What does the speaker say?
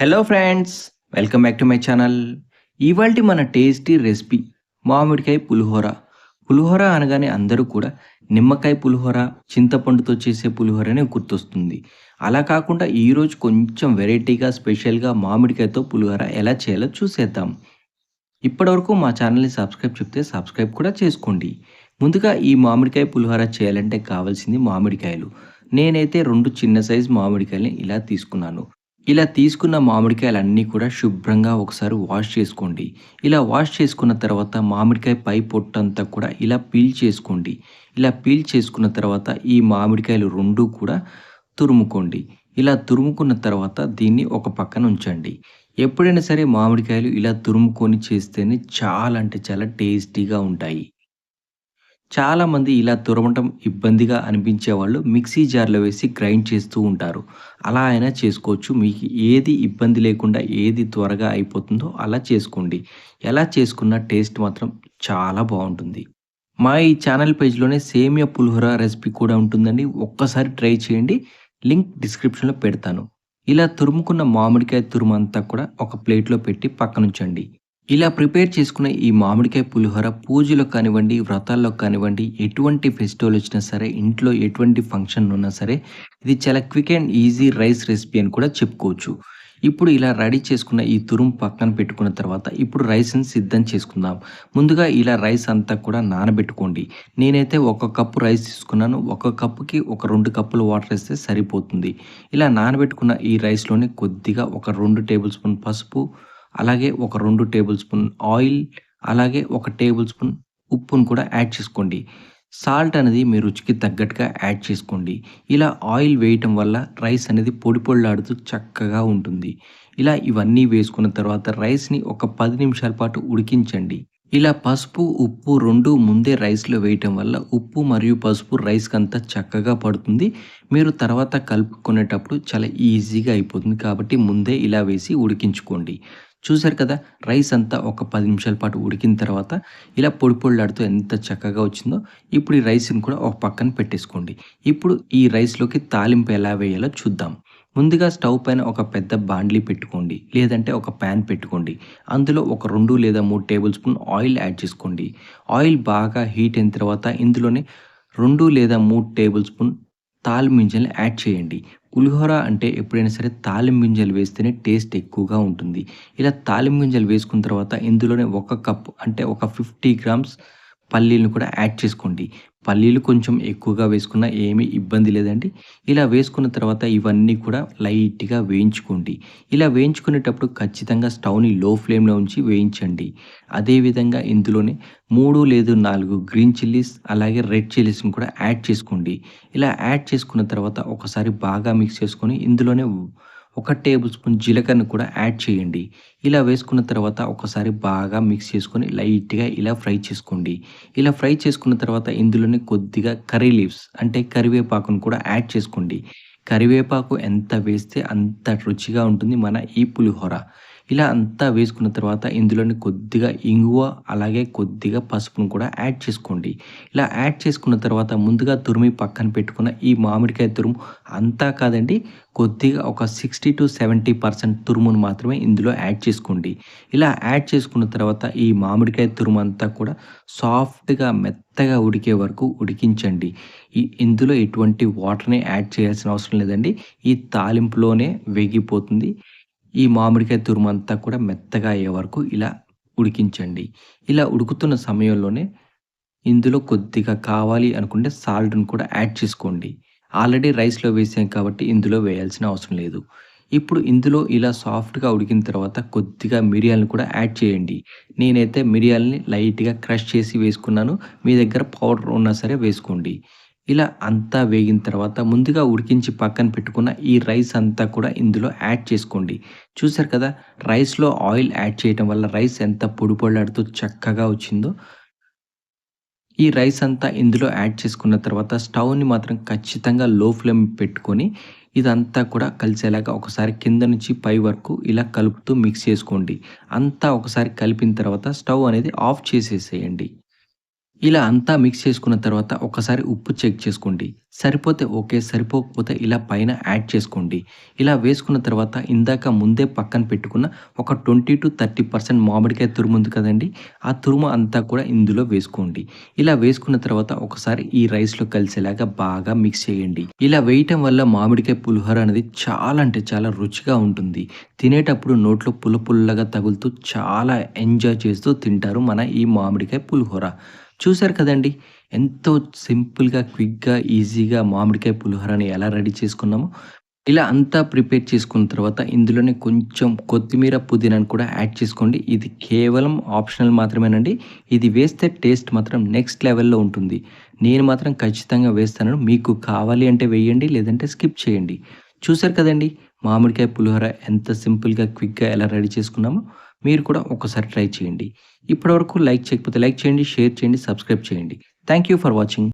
Hello friends, welcome back to my channel. ఇవాల్టి మన tasty recipe మామిడికాయ పులిహోర. పులిహోర అనగానే అందరూ కూడా నిమ్మకాయ పులిహోర, చింతపండుతో చేసే పులిహోరనే గుర్తొస్తుంది. అలా కాకుండా ఈరోజు కొంచెం వెరైటీగా, స్పెషల్‌గా మామిడికాయతో పులిహోర ఎలా చేయాలో చూసేద్దాం. ఇప్పటివరకు మా ఛానల్‌ని సబ్స్క్రైబ్ కూడా చేసుకోండి. ముందుగా ఈ మామిడికాయ పులిహోర చేయాలంటే కావాల్సింది మామిడికాయలు. నేనైతే 2 చిన్న సైజు మామిడికాయలని ఇలా తీసుకున్నాను. ఇలా తీసుకున్న మామిడికాయలన్నీ కూడా శుభ్రంగా ఒకసారి వాష్ చేసుకోండి. ఇలా వాష్ చేసుకున్న తర్వాత మామిడికాయ పై పొట్టంతా కూడా ఇలా పీల్ చేసుకోండి. ఇలా పీల్ చేసుకున్న తర్వాత ఈ మామిడికాయలు 2 కూడా తురుముకోండి. ఇలా తురుముకున్న తర్వాత దీన్ని ఒక పక్కన ఉంచండి. ఎప్పుడైనా సరే మామిడికాయలు ఇలా తురుముకొని చేస్తేనే చాలా అంటే చాలా టేస్టీగా ఉంటాయి. చాలామంది ఇలా తురమటం ఇబ్బందిగా అనిపించేవాళ్ళు మిక్సీ జార్‌లో వేసి గ్రైండ్ చేస్తూ ఉంటారు. అలా అయినా చేసుకోవచ్చు. మీకు ఏది ఇబ్బంది లేకుండా ఏది త్వరగా అయిపోతుందో అలా చేసుకోండి. ఎలా చేసుకున్న టేస్ట్ మాత్రం చాలా బావుంటుంది. మా ఈ ఛానల్ పేజ్‌లోనే సేమియా పులిహోర రెసిపీ కూడా ఉంటుందండి. ఒక్కసారి ట్రై చేయండి. లింక్ డిస్క్రిప్షన్‌లో పెడతాను. ఇలా తురుముకున్న మామిడికాయ తురుమంతా కూడా ఒక ప్లేట్‌లో పెట్టి పక్కనుంచండి. ఇలా ప్రిపేర్ చేసుకున్న ఈ మామిడికాయ పులిహోర పూజలో కానివ్వండి, వ్రతాల్లో కానివ్వండి, ఎటువంటి ఫెస్టివల్ వచ్చినా సరే, ఇంట్లో ఎటువంటి ఫంక్షన్ ఉన్నా సరే, ఇది చాలా quick and easy rice recipe అని కూడా చెప్పుకోవచ్చు. ఇప్పుడు ఇలా రెడీ చేసుకున్న ఈ తురుము పక్కన పెట్టుకున్న తర్వాత, ఇప్పుడు రైస్‌ని సిద్ధం చేసుకుందాం. ముందుగా ఇలా రైస్ అంతా కూడా నానబెట్టుకోండి. నేనైతే ఒక కప్పు రైస్ తీసుకున్నాను. ఒక కప్పుకి ఒక 2 కప్పులు వాటర్ ఏస్తే సరిపోతుంది. ఇలా నానబెట్టుకున్న ఈ రైస్‌లోనే కొద్దిగా ఒక 2 టేబుల్ స్పూన్ పసుపు, అలాగే ఒక 2 టేబుల్ స్పూన్ ఆయిల్, అలాగే ఒక టేబుల్ స్పూన్ ఉప్పును కూడా యాడ్ చేసుకోండి. సాల్ట్ అనేది మీ రుచికి తగ్గట్టుగా యాడ్ చేసుకోండి. ఇలా ఆయిల్ వేయటం వల్ల రైస్ అనేది పొడి పొడిలాడుతూ చక్కగా ఉంటుంది. ఇలా ఇవన్నీ వేసుకున్న తర్వాత రైస్‌ని ఒక 10 నిమిషాల పాటు ఉడికించండి. ఇలా పసుపు, ఉప్పు 2 ముందే రైస్‌లో వేయటం వల్ల ఉప్పు మరియు పసుపు రైస్‌కంతా చక్కగా పడుతుంది. మీరు తర్వాత కలుపుకునేటప్పుడు చాలా ఈజీగా అయిపోతుంది. కాబట్టి ముందే ఇలా వేసి ఉడికించుకోండి. చూసారు కదా! రైస్ అంతా ఒక 10 నిమిషాల పాటు ఉడికిన తర్వాత ఇలా పొడి పొడిలాడుతూ ఎంత చక్కగా వచ్చిందో, ఇప్పుడు ఈ రైస్‌ని కూడా ఒక పక్కన పెట్టేసుకోండి. ఇప్పుడు ఈ రైస్‌లోకి తాలింపు ఎలా వేయాలో చూద్దాం. ముందుగా స్టవ్ పైన ఒక పెద్ద బాండ్లీ పెట్టుకోండి. లేదంటే ఒక పాన్ పెట్టుకోండి. అందులో ఒక 2 లేదా 3 టేబుల్ స్పూన్ ఆయిల్ యాడ్ చేసుకోండి. ఆయిల్ బాగా హీట్ అయిన తర్వాత ఇందులోనే 2 లేదా 3 టేబుల్ స్పూన్ తాలింపు గింజల్ని యాడ్ చేయండి. పులిహోర అంటే ఎప్పుడైనా సరే తాలింపు గింజలు వేస్తేనే టేస్ట్ ఎక్కువగా ఉంటుంది. ఇలా తాలింపు గింజలు వేసుకున్న తర్వాత ఇందులోనే ఒక కప్ అంటే ఒక 50 గ్రామ్స్ పల్లీలను కూడా యాడ్ చేసుకోండి. పల్లీలు కొంచెం ఎక్కువగా వేసుకున్నా ఏమీ ఇబ్బంది లేదండి. ఇలా వేసుకున్న తర్వాత ఇవన్నీ కూడా లైట్‌గా వేయించుకోండి. ఇలా వేయించుకునేటప్పుడు ఖచ్చితంగా స్టవ్‌ని లో ఫ్లేమ్‌లో ఉంచి వేయించండి. అదేవిధంగా ఇందులోనే 3 లేదు 4 గ్రీన్ చిల్లీస్ అలాగే రెడ్ చిల్లీస్‌ని కూడా యాడ్ చేసుకోండి. ఇలా యాడ్ చేసుకున్న తర్వాత ఒకసారి బాగా మిక్స్ చేసుకొని ఇందులోనే ఒక టేబుల్ స్పూన్ జీలకర్రను కూడా యాడ్ చేయండి. ఇలా వేసుకున్న తర్వాత ఒకసారి బాగా మిక్స్ చేసుకొని లైట్‌గా ఇలా ఫ్రై చేసుకోండి. ఇలా ఫ్రై చేసుకున్న తర్వాత ఇందులోనే కొద్దిగా కర్రీ లీవ్స్ అంటే కరివేపాకును కూడా యాడ్ చేసుకోండి. కరివేపాకు ఎంత వేస్తే అంత రుచిగా ఉంటుంది మన ఈ పులిహోర. ఇలా అంతా వేసుకున్న తర్వాత ఇందులోని కొద్దిగా ఇంగువ, అలాగే కొద్దిగా పసుపును కూడా యాడ్ చేసుకోండి. ఇలా యాడ్ చేసుకున్న తర్వాత ముందుగా తురిమి పక్కన పెట్టుకున్న ఈ మామిడికాయ తురుము అంతా కాదండి, కొద్దిగా ఒక 60-70% తురుమును మాత్రమే ఇందులో యాడ్ చేసుకోండి. ఇలా యాడ్ చేసుకున్న తర్వాత ఈ మామిడికాయ తురుమంతా కూడా సాఫ్ట్‌గా, మెత్తగా ఉడికే వరకు ఉడికించండి. ఇందులో ఎటువంటి వాటర్‌ని యాడ్ చేయాల్సిన అవసరం లేదండి. ఈ తాలింపులోనే వేగిపోతుంది. ఈ మామిడికాయ తురుమంతా కూడా మెత్తగా అయ్యే వరకు ఇలా ఉడికించండి. ఇలా ఉడుకుతున్న సమయంలోనే ఇందులో కొద్దిగా కావాలి అనుకుంటే సాల్ట్‌ని కూడా యాడ్ చేసుకోండి. ఆల్రెడీ రైస్‌లో వేసాం కాబట్టి ఇందులో వేయాల్సిన అవసరం లేదు. ఇప్పుడు ఇందులో ఇలా సాఫ్ట్‌గా ఉడికిన తర్వాత కొద్దిగా మిరియాలను కూడా యాడ్ చేయండి. నేనైతే మిరియాలని లైట్‌గా క్రష్ చేసి వేసుకున్నాను. మీ దగ్గర పౌడర్ ఉన్నా సరే వేసుకోండి. ఇలా అంతా వేగిన తర్వాత ముందుగా ఉడికించి పక్కన పెట్టుకున్న ఈ రైస్ అంతా కూడా ఇందులో యాడ్ చేసుకోండి. చూసారు కదా! రైస్‌లో ఆయిల్ యాడ్ చేయటం వల్ల రైస్ ఎంత పొడి పొడిలాడుతూ చక్కగా వచ్చిందో. ఈ రైస్ అంతా ఇందులో యాడ్ చేసుకున్న తర్వాత స్టవ్‌ని మాత్రం ఖచ్చితంగా లో ఫ్లేమ్ పెట్టుకొని ఇదంతా కూడా కలిసేలాగా ఒకసారి కింద నుంచి పై వరకు ఇలా కలుపుతూ మిక్స్ చేసుకోండి. అంతా ఒకసారి కలిపిన తర్వాత స్టవ్ అనేది ఆఫ్ చేసేసేయండి. ఇలా అంతా మిక్స్ చేసుకున్న తర్వాత ఒకసారి ఉప్పు చెక్ చేసుకోండి. సరిపోతే ఓకే. సరిపోకపోతే ఇలా పైన యాడ్ చేసుకోండి. ఇలా వేసుకున్న తర్వాత ఇందాక ముందే పక్కన పెట్టుకున్న ఒక 20-30% మామిడికాయ తురుముంది కదండీ! ఆ తురుము అంతా కూడా ఇందులో వేసుకోండి. ఇలా వేసుకున్న తర్వాత ఒకసారి ఈ రైస్‌లో కలిసేలాగా బాగా మిక్స్ చేయండి. ఇలా వేయటం వల్ల మామిడికాయ పులిహోర అనేది చాలా అంటే చాలా రుచిగా ఉంటుంది. తినేటప్పుడు నోట్లో పుల్ల పుల్లగా తగులుతూ చాలా ఎంజాయ్ చేస్తూ తింటారు మన ఈ మామిడికాయ పులిహోర. చూసారు కదండీ! ఎంతో సింపుల్‌గా, క్విక్‌గా, ఈజీగా మామిడికాయ పులిహోరని ఎలా రెడీ చేసుకున్నామో. ఇలా అంతా ప్రిపేర్ చేసుకున్న తర్వాత ఇందులోనే కొంచెం కొత్తిమీర, పుదీనాను కూడా యాడ్ చేసుకోండి. ఇది కేవలం ఆప్షనల్ మాత్రమేనండి. ఇది వేస్తే టేస్ట్ మాత్రం నెక్స్ట్ లెవెల్‌లో ఉంటుంది. నేను మాత్రం ఖచ్చితంగా వేస్తాను. మీకు కావాలి అంటే వేయండి. లేదంటే స్కిప్ చేయండి. చూసారు కదండీ! మామిడికాయ పులిహోర ఎంత సింపుల్‌గా, క్విక్‌గా ఎలా రెడీ చేసుకున్నామో. మీరు కూడా ఒకసారి ట్రై చేయండి. ఇప్పటివరకు లైక్ చేయకపోతే లైక్ చేయండి, షేర్ చేయండి, సబ్స్క్రైబ్ చేయండి. Thank you for watching.